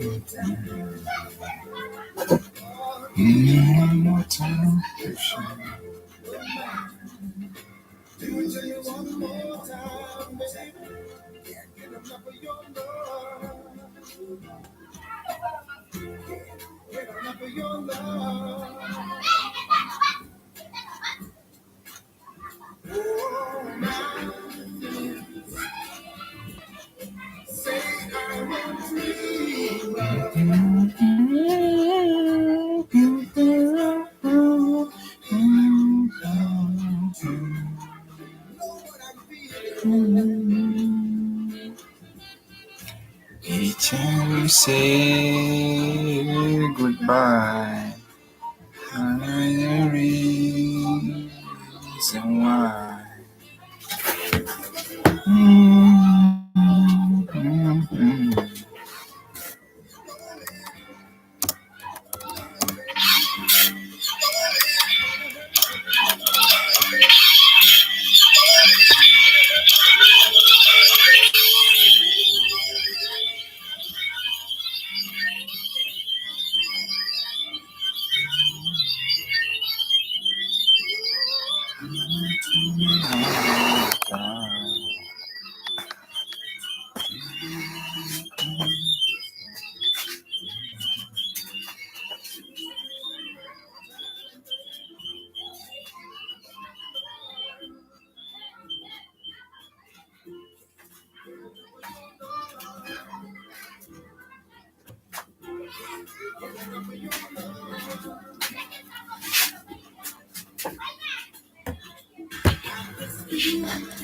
One more time. Each time we say goodbye, and the reason why.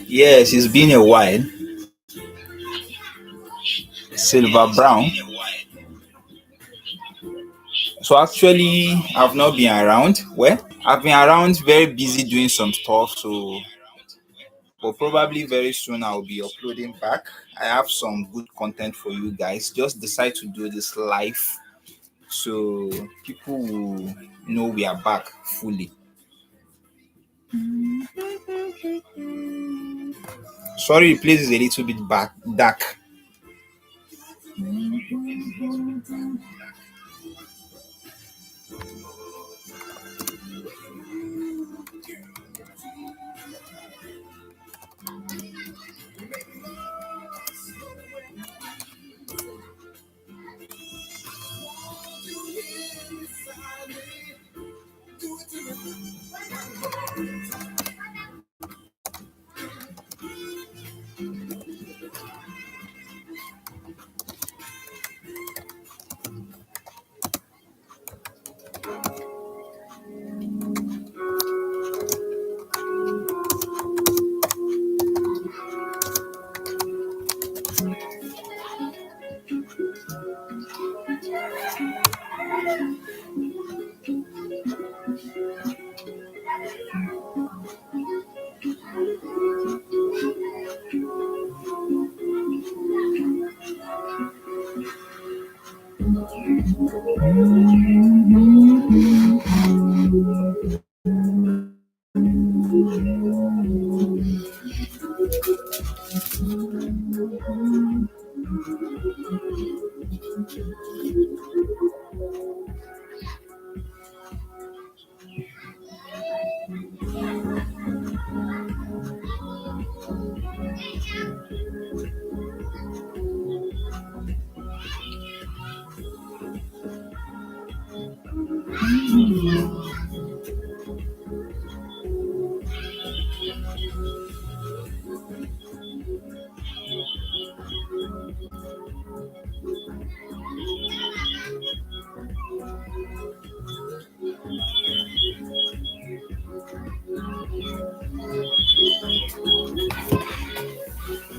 Yes, it's been a while. Silver Brown. So actually, I've not been around. Where? I've been around, very busy doing some stuff. So, but probably very soon I'll be uploading back. I have some good content for you guys. Just decide to do this live, so people will know we are back fully. Sorry, the place is a little bit back dark.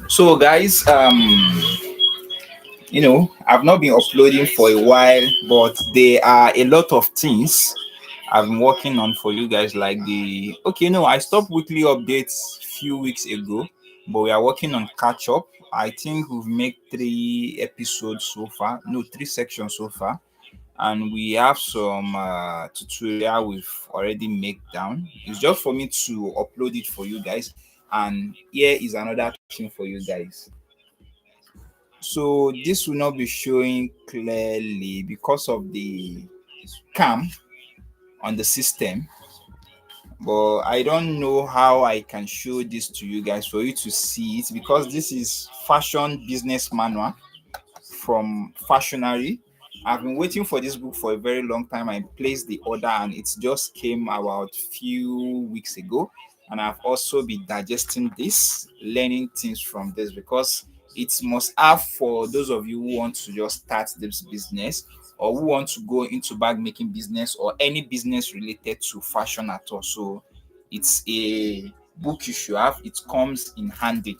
So guys, I've not been uploading for a while, but there are a lot of things I've been working on for you guys. Like I stopped weekly updates few weeks ago, but we are working on catch up. I think we've made 3 episodes so far, no, 3 sections so far, and we have some tutorial we've already made down. It's just for me to upload it for you guys, and here is another thing for you guys. So this will not be showing clearly because of the cam on the system, but I don't know how I can show this to you guys for you to see it, because this is fashion business manual from Fashionary. I've been waiting for this book for a very long time. I placed the order and it just came about few weeks ago. And I've also been digesting this, learning things from this, because it must have for those of you who want to just start this business, or who want to go into bag making business, or any business related to fashion at all. So it's a book you should have. It comes in handy.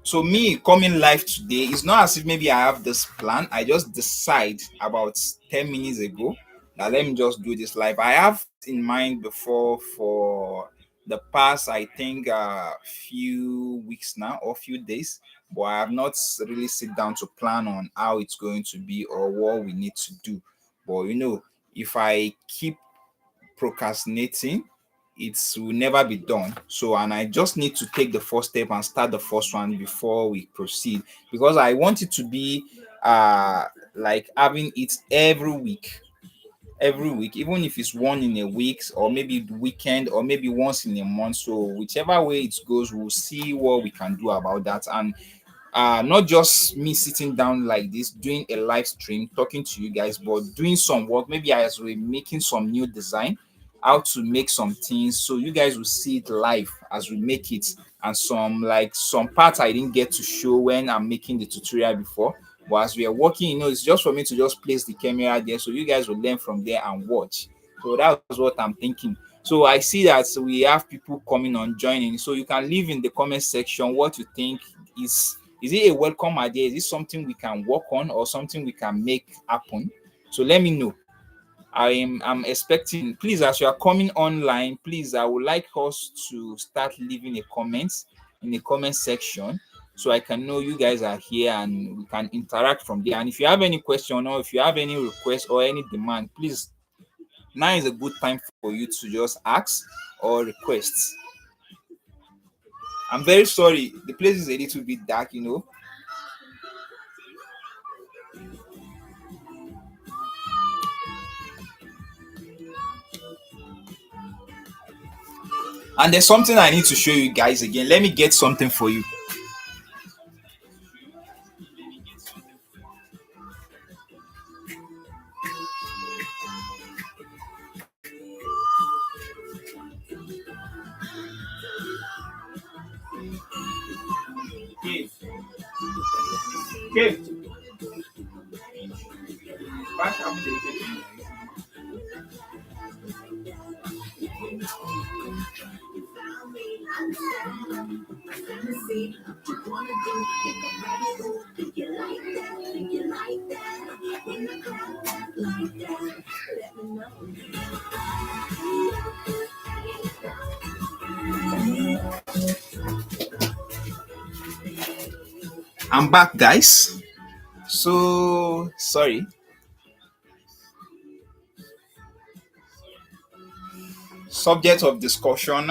So me coming live today is not as if maybe I have this plan. I just decide about 10 minutes ago that let me just do this live. I have in mind before for the past, I think, few weeks now or few days, but I have not really sit down to plan on how it's going to be or what we need to do. But if I keep procrastinating, it will never be done. So, and I just need to take the first step and start the first one before we proceed, because I want it to be like having it every week, even if it's one in a week, or maybe the weekend, or maybe once in a month. So whichever way it goes, we'll see what we can do about that. And not just me sitting down like this doing a live stream talking to you guys, but doing some work, maybe as we're making some new design, how to make some things, so you guys will see it live as we make it. And some parts I didn't get to show when I'm making the tutorial before, but as we are working, it's just for me to just place the camera there, so you guys will learn from there and watch. So that's what I'm thinking. So I see that we have people coming on joining, so you can leave in the comment section what you think. Is it a welcome idea? Is it something we can work on, or something we can make happen? So let me know. I'm expecting, please, as you are coming online, please, I would like us to start leaving a comment in the comment section, so I can know you guys are here and we can interact from there. And if you have any question, or if you have any request or any demand, please, now is a good time for you to just ask or request. I'm very sorry, the place is a little bit dark. And there's something I need to show you guys again. Let me get something for you. Okay. Okay. Back up the- I'm back, guys. So sorry. Subject of discussion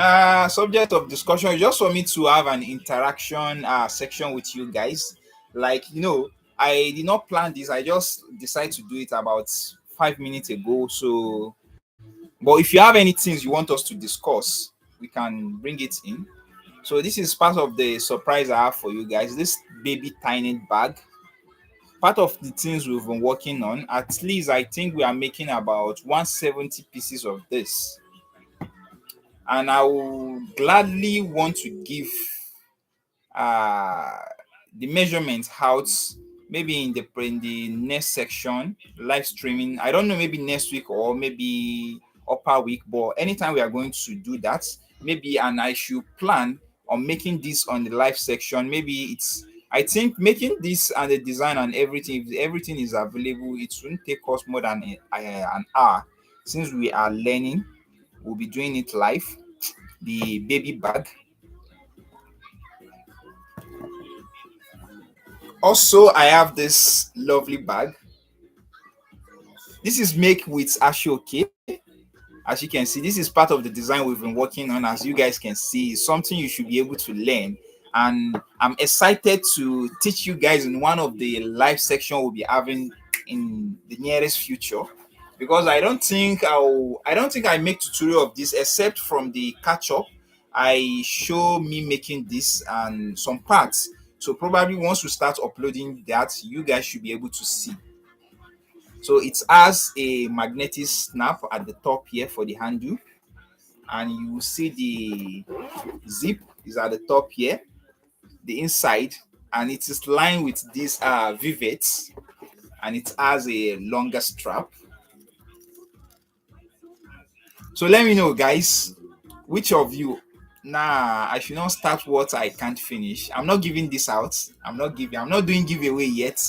is just for me to have an interaction section with you guys. Like, I did not plan this. I just decided to do it about 5 minutes ago. So, but if you have any things you want us to discuss, we can bring it in. So this is part of the surprise I have for you guys. This baby tiny bag. Part of the things we've been working on. At least I think we are making about 170 pieces of this, and I will gladly want to give uh the measurements out, maybe in the next section live streaming. I don't know, maybe next week or maybe upper week, but anytime we are going to do that, maybe. And I should plan on making this on the live section. Maybe it's, I think, making this and the design and everything, if everything is available, it shouldn't take us more than an hour. Since we are learning, we'll be doing it live. The baby bag. Also, I have this lovely bag. This is made with Ashoke. As you can see, this is part of the design we've been working on. As you guys can see, it's something you should be able to learn, and I'm excited to teach you guys in one of the live section we'll be having in the nearest future, because I don't think I make tutorial of this except from the catch up. I show me making this and some parts. So probably once we start uploading that, you guys should be able to see. So it has a magnetic snap at the top here for the handle, and you will see the zip is at the top here, the inside, and it is lined with these rivets, and it has a longer strap. So let me know, guys, which of you. Nah, I should not start what I can't finish. I'm not giving this out. I'm not doing giveaway yet,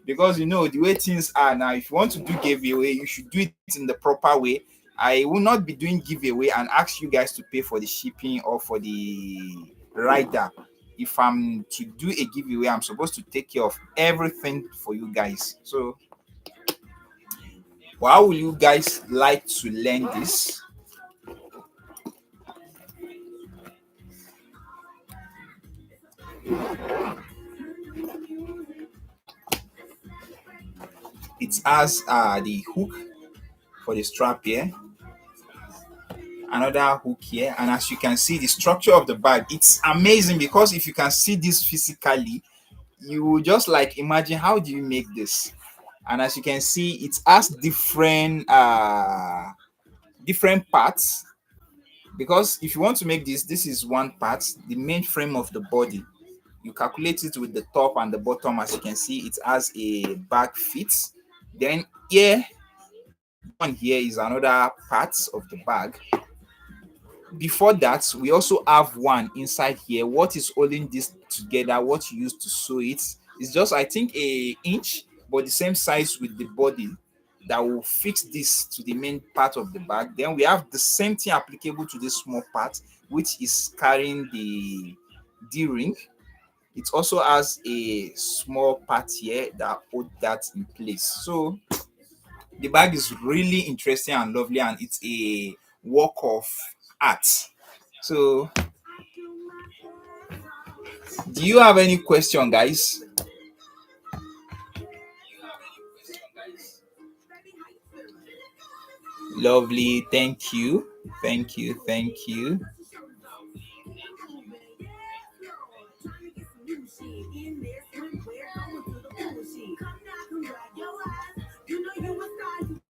because you know the way things are now. If you want to do giveaway, you should do it in the proper way. I will not be doing giveaway and ask you guys to pay for the shipping or for the rider. If I'm to do a giveaway, I'm supposed to take care of everything for you guys. So how will you guys like to learn this? It has the hook for the strap here, another hook here, and as you can see, the structure of the bag, it's amazing, because if you can see this physically, you will just like imagine how do you make this. And as you can see, it has different parts, because if you want to make this is one part, the main frame of the body. You calculate it with the top and the bottom. As you can see, it has a back fit. Then here, one here is another part of the bag. Before that, we also have one inside here. What is holding this together, what you use to sew it, is just I think a inch, but the same size with the body, that will fix this to the main part of the bag. Then we have the same thing applicable to this small part, which is carrying the D-ring. It also has a small part here that hold that in place. So the bag is really interesting and lovely, and it's a work of art. So do you have any question, guys? Lovely. Thank you. Thank you. Thank you.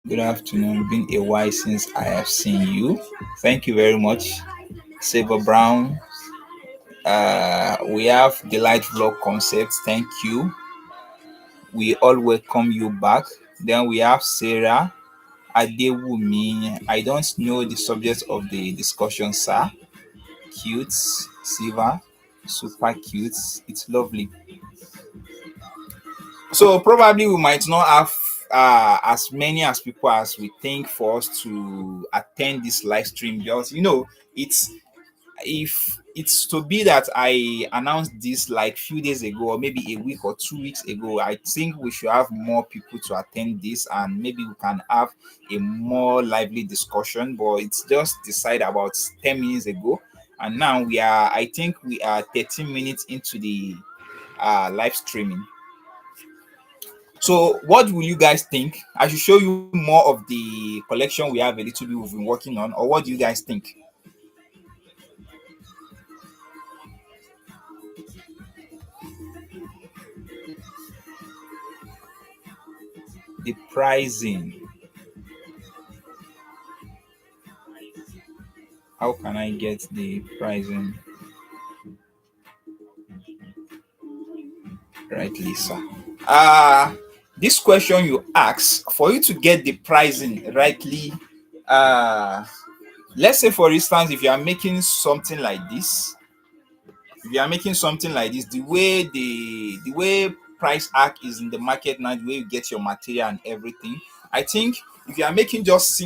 Good afternoon. Been a while since I have seen you. Thank you very much. Saber Brown. We have Delight Vlog Concept. Thank you. We all welcome you back. Then we have Sarah Adewumi. I don't know the subject of the discussion, sir. Cute, Siva, super cute. It's lovely. So probably we might not have as many as people as we think for us to attend this live stream. Just it's if it's to be that I announced this like few days ago, or maybe a week or 2 weeks ago, I think we should have more people to attend this, and maybe we can have a more lively discussion. But it's just decided about 10 minutes ago, and now I think we are 13 minutes into the live streaming. So what will you guys think? I should show you more of the collection we have a little bit we've been working on, or what do you guys think? The pricing. How can I get the pricing? Right, Lisa. This question you ask, for you to get the pricing rightly, let's say for instance, if you are making something like this, the way price hack is in the market now, the way you get your material and everything, I think if you are making just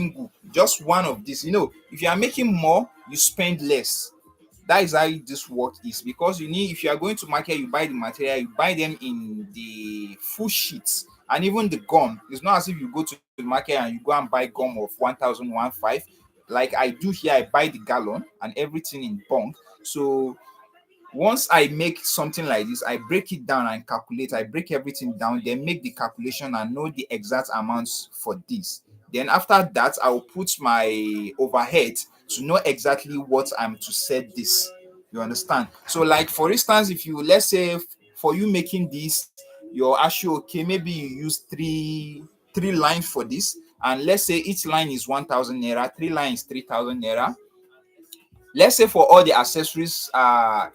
one of this, if you are making more, you spend less. That is how this work is, because if you are going to market, you buy the material, you buy them in the full sheets, and even the gum. It's not as if you go to the market and you go and buy gum of 1,015, like I do here, I buy the gallon and everything in bulk. So once I make something like this, I break it down and calculate. I break everything down, then make the calculation and know the exact amounts for this. Then after that, I'll put my overhead to know exactly what I'm to set this. You understand? So, like for instance, if you, let's say for you making this, your actual, okay, maybe you use three lines for this, and let's say each line is 1,000 naira, three lines 3,000 naira. Let's say for all the accessories,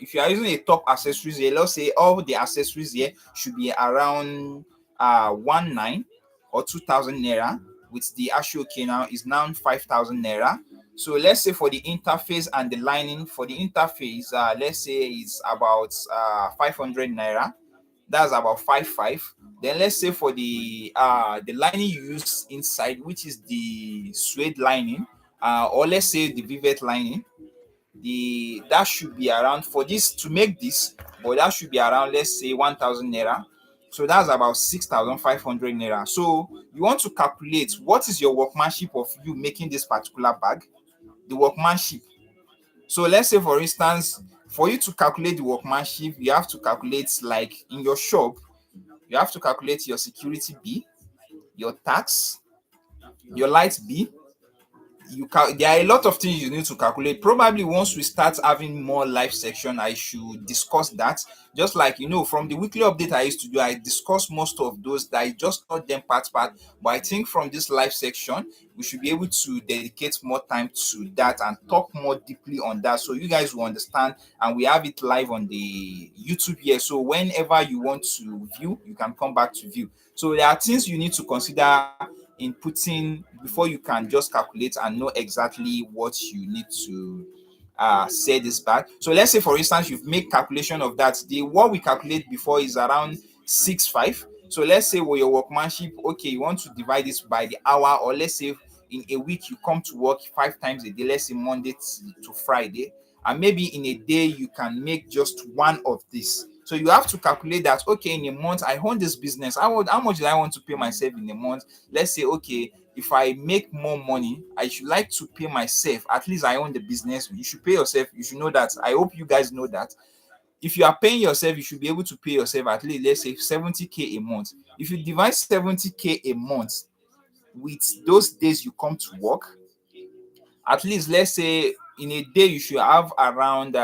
if you are using a top accessories here, let's say all the accessories here should be around 1,900 or 2,000 naira, with the actual key now is now 5,000 naira. So let's say for the interface and the lining, for the interface, let's say it's about 500 naira. That's about 5,500. Then let's say for the lining you use inside, which is the suede lining, or let's say the vivet lining, the that should be around, for this to make this, but that should be around, let's say 1,000 naira. So that's about 6,500 naira. So you want to calculate what is your workmanship of you making this particular bag, the workmanship. So let's say for instance, for you to calculate the workmanship, you have to calculate, like in your shop, you have to calculate your security B, your tax, your light B. There are a lot of things you need to calculate. Probably once we start having more live section, I should discuss that. Just like, from the weekly update I used to do, I discuss most of those that I just taught them part. But I think from this live section, we should be able to dedicate more time to that and talk more deeply on that, so you guys will understand. And we have it live on the YouTube here, so whenever you want to view, you can come back to view. So there are things you need to consider in putting before you can just calculate and know exactly what you need to say this back. So let's say for instance you've made calculation of that. The what we calculate before is around 6,500. So let's say your workmanship, okay, you want to divide this by the hour, or let's say in a week you come to work 5 times a day, let's say Monday to Friday, and maybe in a day you can make just one of this. So you have to calculate that, okay, in a month I own this business, how much do I want to pay myself in a month? Let's say, okay, if I make more money, I should like to pay myself. At least I own the business. You should pay yourself. You should know that. I hope you guys know that. If you are paying yourself, you should be able to pay yourself at least, let's say 70K a month. If you divide 70K a month with those days you come to work, at least let's say in a day you should have around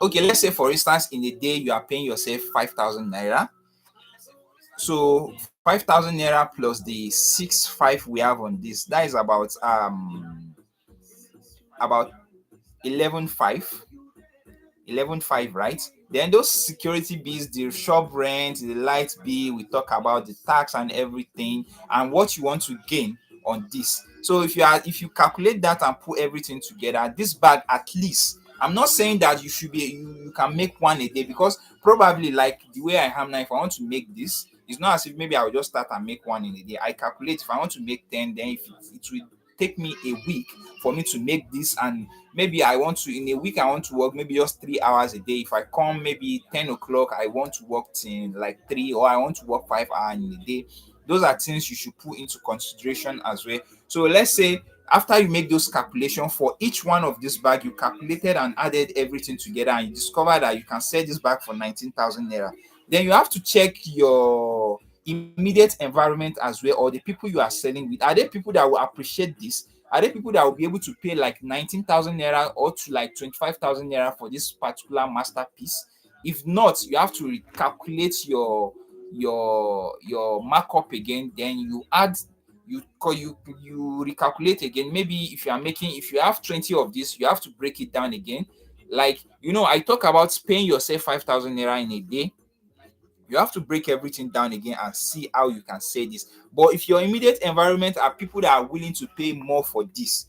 okay, let's say for instance in a day you are paying yourself 5,000 naira. So 5,000 naira plus the 6,500 we have on this, that is about 11,500. 11,500, right? Then those security bills, the shop rent, the light bill, we talk about the tax and everything, and what you want to gain on this. So if you calculate that and put everything together, this bag, at least, I'm not saying that you can make one a day, because probably like the way I am now, if I want to make this, it's not as if maybe I will just start and make one in a day. I calculate, if I want to make 10, then if it will take me a week for me to make this, and maybe I want to, in a week I want to work maybe just 3 hours a day. If I come maybe 10 o'clock, I want to work till like 3, or I want to work 5 hours in a day. Those are things you should put into consideration as well. So let's say after you make those calculations for each one of this bag, you calculated and added everything together, and you discover that you can sell this bag for 19,000 naira. Then you have to check your immediate environment as well, or the people you are selling with. Are there people that will appreciate this? Are there people that will be able to pay like 19,000 naira or to like 25,000 naira for this particular masterpiece? If not, you have to recalculate your markup again. Then you add, you recalculate again. Maybe if you have 20 of this, you have to break it down again. Like, I talk about paying yourself 5,000 naira in a day. You have to break everything down again and see how you can say this. But if your immediate environment are people that are willing to pay more for this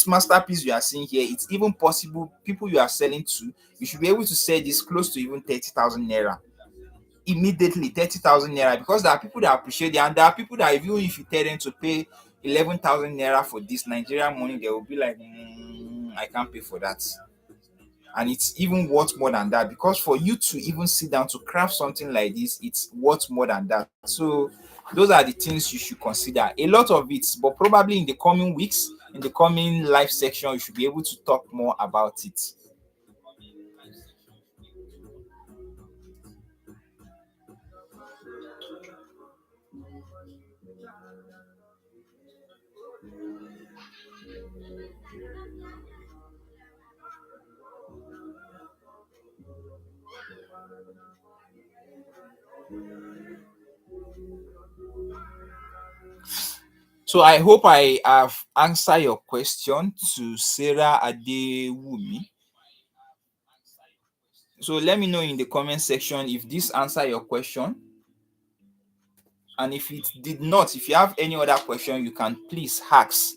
masterpiece you are seeing here, it's even possible people you are selling to, you should be able to sell this close to even 30,000 naira immediately. 30,000 naira, because there are people that appreciate it, and there are people that even if you tell them to pay 11,000 naira for this Nigerian money, they will be like, I can't pay for that. And it's even worth more than that, because for you to even sit down to craft something like this, it's worth more than that. So those are the things you should consider. A lot of it, but probably in the coming weeks, in the coming live section, you should be able to talk more about it. So I hope I have answered your question to Sarah Adewumi. So let me know in the comment section if this answer your question. And if it did not, if you have any other question, you can please ask.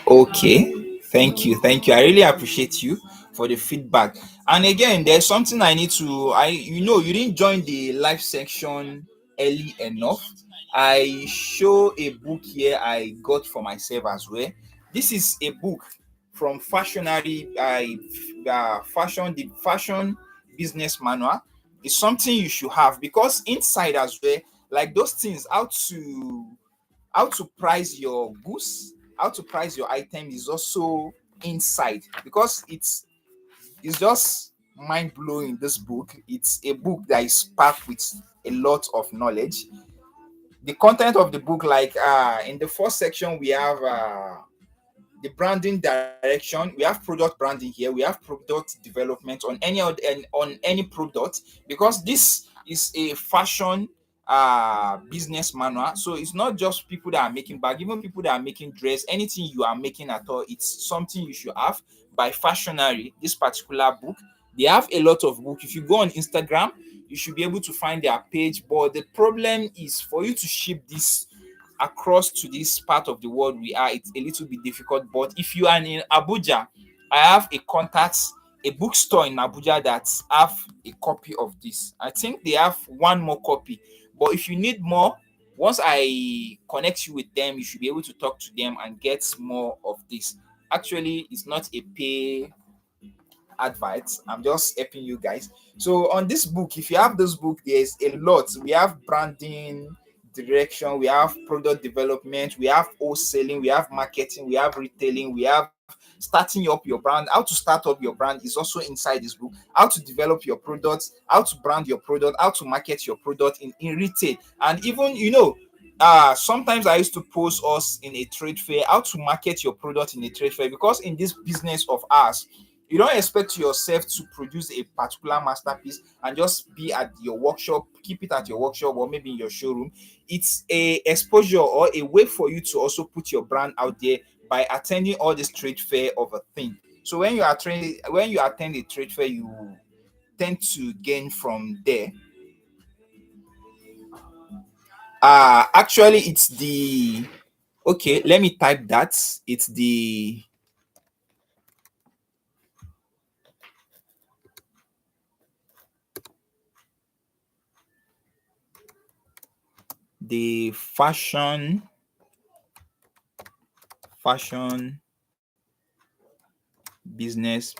Okay, thank you. I really appreciate you for the feedback. And again, there's something I need to. You didn't join the live section early enough. I show a book here I got for myself as well. This is a book from Fashionary. The fashion business manual is something you should have, because inside as well, like those things, how to price your goods, how to price your item is also inside, because it's just mind blowing. This book, it's a book that is packed with a lot of knowledge. The content of the book, like in the first section, we have the branding direction, we have product branding here, we have product development on any product, because this is a fashion business manual. So it's not just people that are making bag, even people that are making dress, anything you are making at all, it's something you should have. By Fashionary, this particular book, they have a lot of books. If you go on Instagram, you should be able to find their page, but the problem is for you to ship this across to this part of the world we are, it's a little bit difficult. But if you are in Abuja, I have a bookstore in Abuja that have a copy of this. I think they have one more copy, but if you need more, once I connect you with them, you should be able to talk to them and get more of this. Actually, it's not a pay advice, I'm just helping you guys. So on this book, if you have this book, there's a lot. We have branding direction, we have product development, we have wholesaling, we have marketing, we have retailing, we have starting up your brand. How to start up your brand is also inside this book. How to develop your products, how to brand your product, how to market your product in retail. And even sometimes I used to post us in a trade fair, how to market your product in a trade fair, because in this business of ours, you don't expect yourself to produce a particular masterpiece and just be at your workshop, keep it at your workshop or maybe in your showroom. It's a exposure or a way for you to also put your brand out there by attending all this trade fair of a thing. So when you attend a trade fair, you tend to gain from there. Actually, it's the okay. Let me type that. It's the fashion business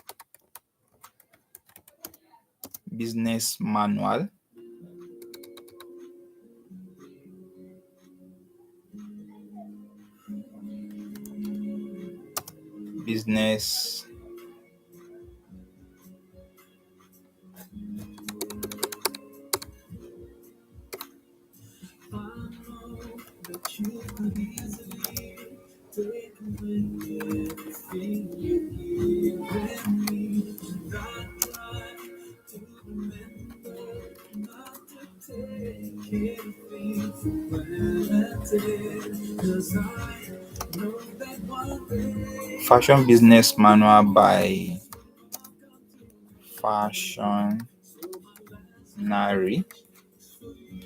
manual. Business fashion business manual by Fashionary.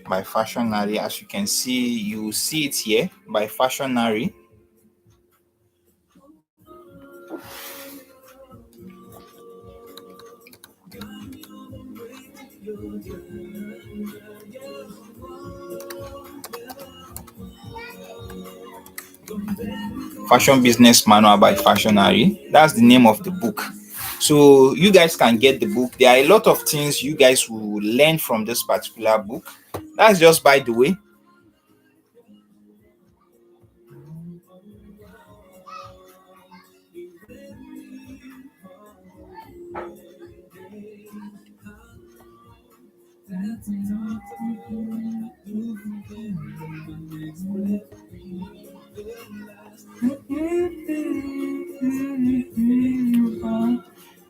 by Fashionary. As you can see, you see it here by Fashionary. Fashion Business Manual by Fashionary. That's the name of the book. So you guys can get the book. There are a lot of things you guys will learn from this particular book. That's just by the way.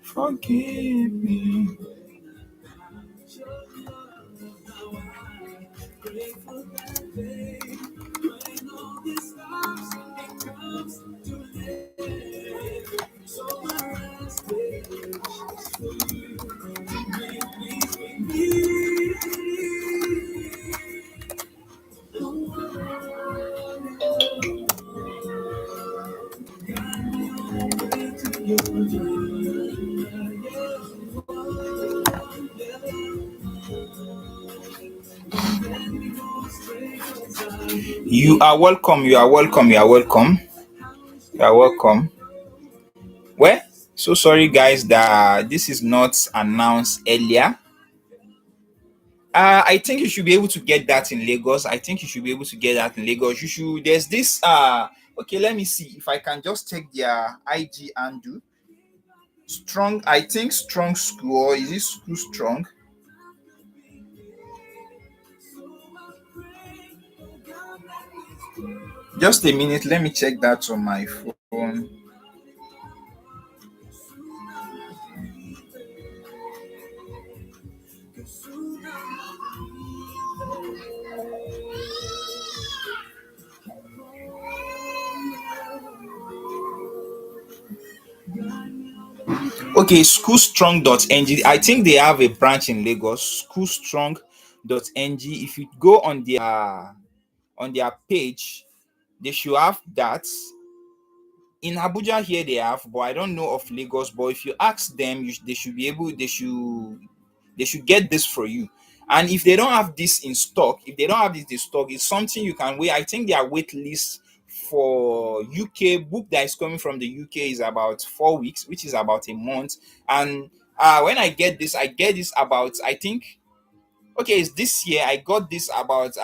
Forgive me. You are welcome. You are welcome. You are welcome. You are welcome. Well, so sorry guys that this is not announced earlier. I think you should be able to get that in Lagos. I think you should be able to get that in Lagos. You should. There's this. Okay, let me see if I can just take their IG and do strong. I think strong school. Or is it school strong? Just a minute. Let me check that on my phone. Okay, schoolstrong.ng. I think they have a branch in Lagos. Schoolstrong.ng. If you go on their page, they should have that. In Abuja here they have, but I don't know of Lagos. But if you ask them, they should be able. They should get this for you. And if they don't have this in stock, if they don't have this in stock, it's something you can wait. I think their wait list for UK book that is coming from the UK is about 4 weeks, which is about a month. And when I get this about, I think, okay, it's this year. I got this about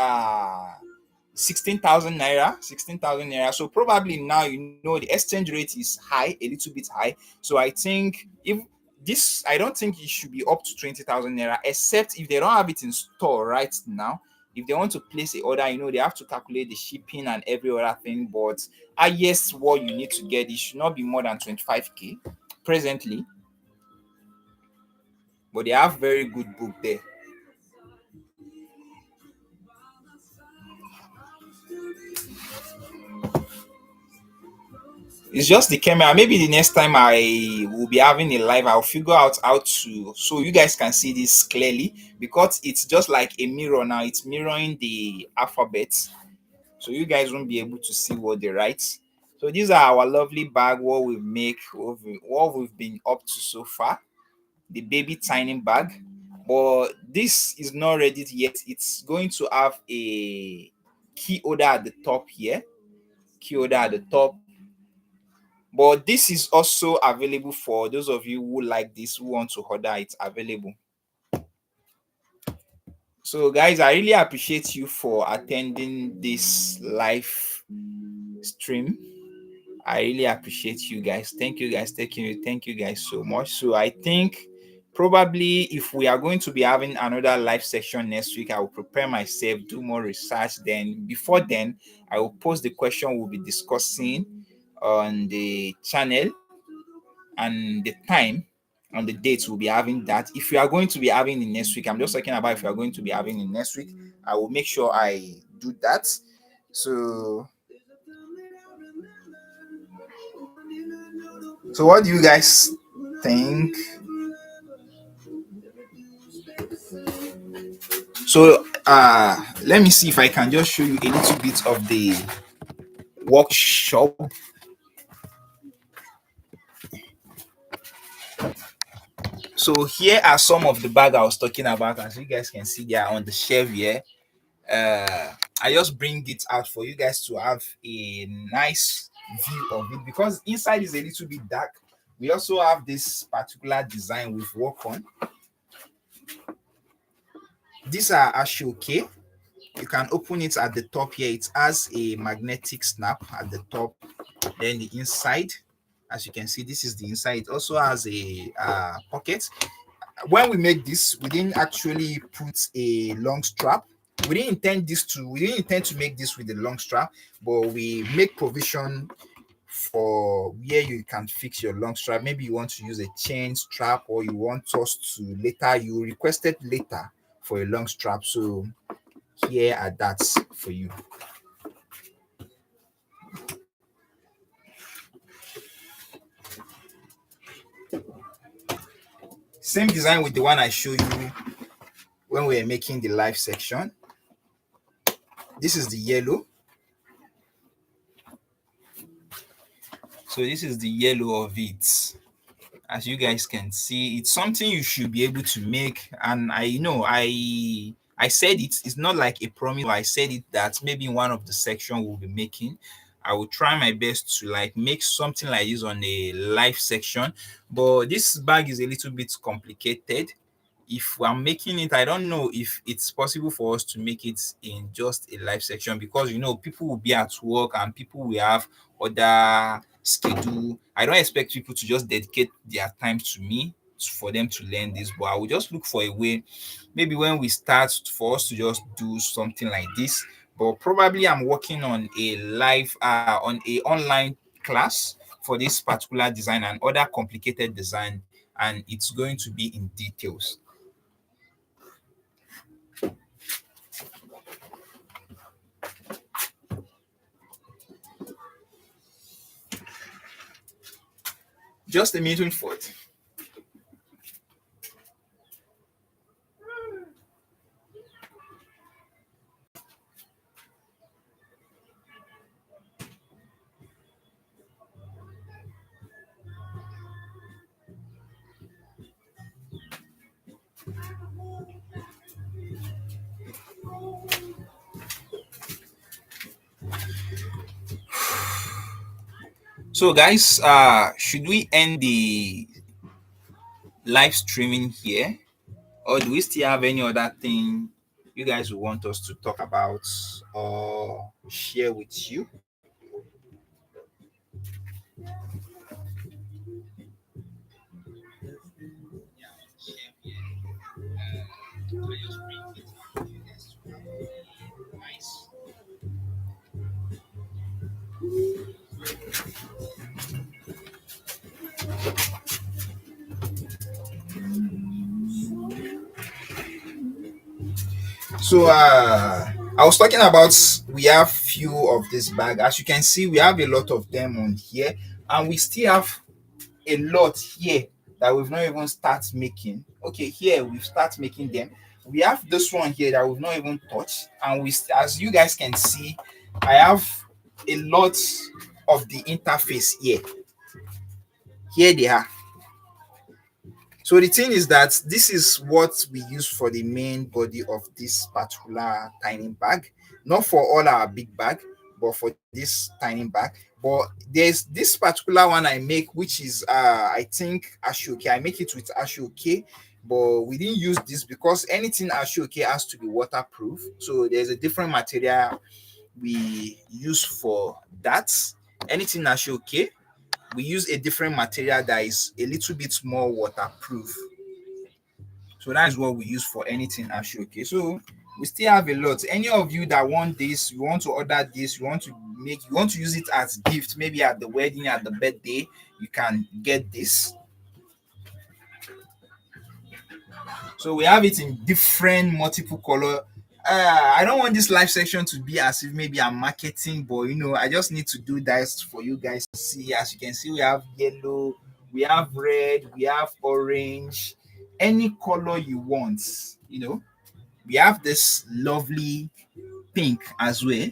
16,000 naira, 16,000 naira. So probably now the exchange rate is high, a little bit high. So I think if this, I don't think it should be up to 20,000 naira, except if they don't have it in store right now. If they want to place a order, they have to calculate the shipping and every other thing. But highest what you need to get, it should not be more than 25k presently. But they have very good book there. It's just the camera. Maybe the next time I will be having a live, I'll figure out how to, so you guys can see this clearly, because it's just like a mirror now. It's mirroring the alphabet, so you guys won't be able to see what they write. So these are our lovely bag. What we've been up to so far. The baby tiny bag, but this is not ready yet. It's going to have a key holder at the top here. Key holder at the top. But this is also available for those of you who like this, who want to order it, available. So guys, I really appreciate you for attending this live stream. I really appreciate you guys. Thank you guys. Thank you guys so much. So I think probably if we are going to be having another live section next week, I will prepare myself, do more research. Then before then, I will post the question we'll be discussing on the channel, and the time and the dates we'll be having that. If we are going to be having it next week, I'm just talking about if we are going to be having it next week, I will make sure I do that. So what do you guys think? So Let me see if I can just show you a little bit of the workshop. So here are some of the bag I was talking about. As you guys can see, they are on the shelf here. I just bring it out for you guys to have a nice view of it, because inside is a little bit dark. We also have this particular design we've worked on. These are Ashoke. You can open it at the top here. It has a magnetic snap at the top. Then the inside, as you can see, this is the inside. It also has a pocket. When we make this, we didn't actually put a long strap. We didn't intend to make this with a long strap, but we make provision for where you can fix your long strap. Maybe you want to use a chain strap, or you want us to later, you requested later for a long strap. So here are that for you. Same design with the one I showed you when we were making the live section. This is the yellow. So this is the yellow of it. As you guys can see, it's something you should be able to make. And I know I said it's not like a promise, but I said it that maybe in one of the section we'll be making, I will try my best to like make something like this on a live section. But this bag is a little bit complicated. If I'm making it, I don't know if it's possible for us to make it in just a live section, because people will be at work and people will have other schedule. I don't expect people to just dedicate their time to me for them to learn this, but I will just look for a way, maybe when we start, for us to just do something like this. But probably I'm working on a live on a online class for this particular design and other complicated design, and it's going to be in details. Just a minute for it. So guys, should we end the live streaming here, or do we still have any other thing you guys want us to talk about or share with you? So I was talking about, we have few of this bag. As you can see, we have a lot of them on here, and we still have a lot here that we've not even started making. Okay, here we've started making them. We have this one here that we've not even touched, and as you guys can see, I have a lot of the interface here. Here they are. So the thing is that this is what we use for the main body of this particular tiny bag, not for all our big bag, but for this tiny bag. But there's this particular one I make, which is I think Ashoke. I make it with Ashoke, but we didn't use this because anything Ashoke has to be waterproof. So there's a different material we use for that. Anything Ashoke, we use a different material that is a little bit more waterproof. So that is what we use for anything Ashoke. So we still have a lot. Any of you that want this, you want to order this, you want to use it as gift, maybe at the wedding, at the birthday, you can get this. So we have it in different multiple color. I don't want this live section to be as if maybe I'm marketing, but I just need to do that for you guys to see. As you can see, we have yellow, we have red, we have orange, any color you want. We have this lovely pink as well.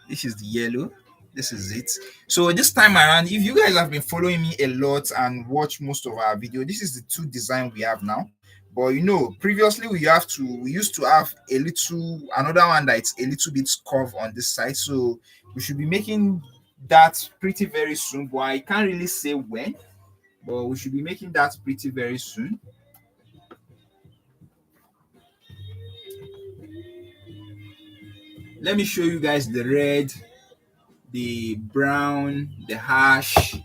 This is the yellow. This is it. So this time around, if you guys have been following me a lot and watch most of our video, this is the two design we have now. But previously we used to have a little another one that's a little bit curved on this side. So we should be making that pretty very soon. But I can't really say when, but we should be making that pretty very soon. Let me show you guys the red, the brown, the hash.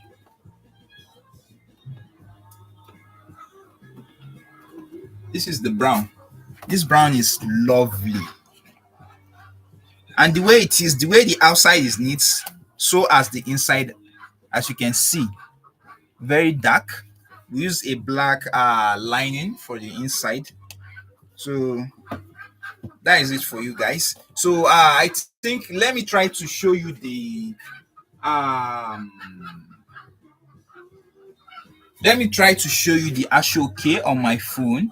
This is the brown. This brown is lovely. And the way it is, the way the outside is neat, so as the inside, as you can see, very dark. We use a black lining for the inside. So that is it for you guys. So I think let me try to show you the um let me try to show you the actual K on my phone.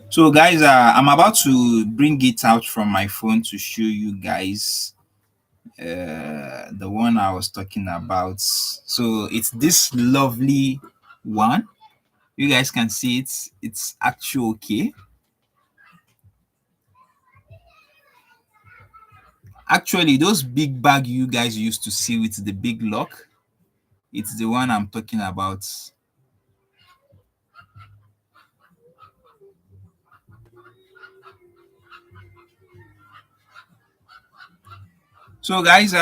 So guys, I'm about to bring it out from my phone to show you guys the one I was talking about. So it's this lovely one. You guys can see it's actually okay. Actually, those big bag you guys used to see with the big lock, it's the one I'm talking about. So guys,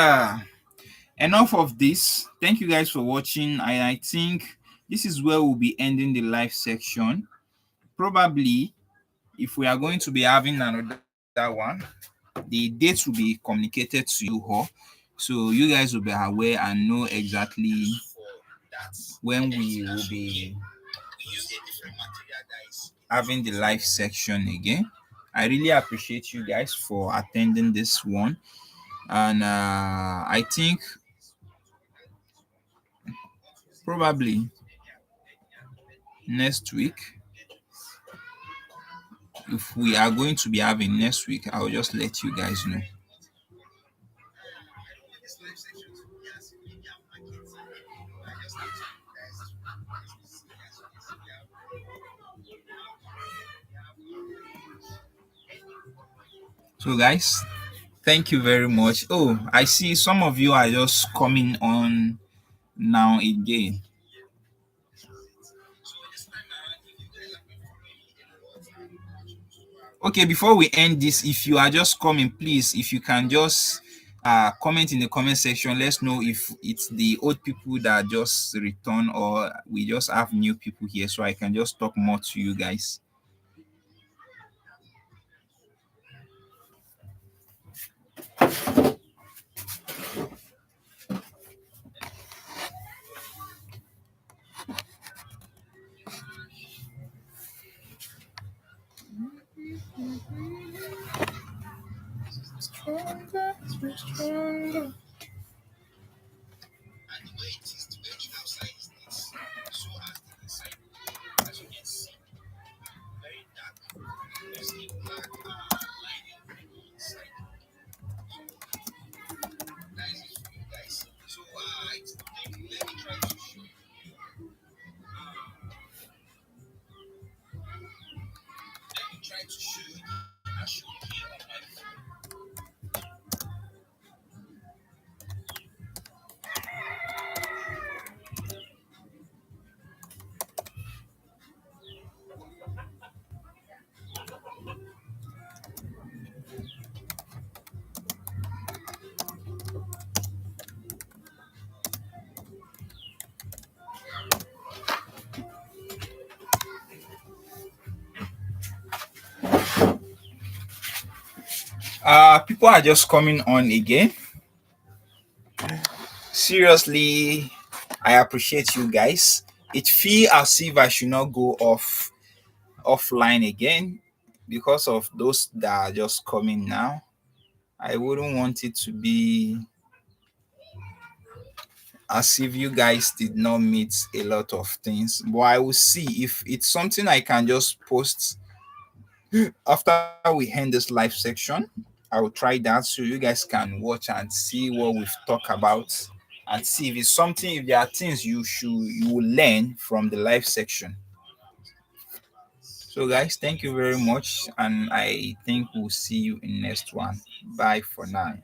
enough of this. Thank you guys for watching. I think this is where we'll be ending the live section. Probably if we are going to be having another one, the dates will be communicated to you all, so you guys will be aware and know exactly when we will be having the live section again. I really appreciate you guys for attending this one, and I think probably next week, if we are going to be having next week, I'll just let you guys know. So guys, thank you very much. Oh, I see some of you are just coming on now again. Okay, before we end this, if you are just coming, please, if you can just comment in the comment section, let's know if it's the old people that just return or we just have new people here, so I can just talk more to you guys. People are just coming on again. Seriously, I appreciate you guys. It feel as if I should not go offline again because of those that are just coming now. I wouldn't want it to be as if you guys did not meet a lot of things. But I will see if it's something I can just post after we end this live section. I will try that so you guys can watch and see what we've talked about and see if it's something, if there are things you will learn from the live section. So guys, thank you very much, and I think we'll see you in next one. Bye for now.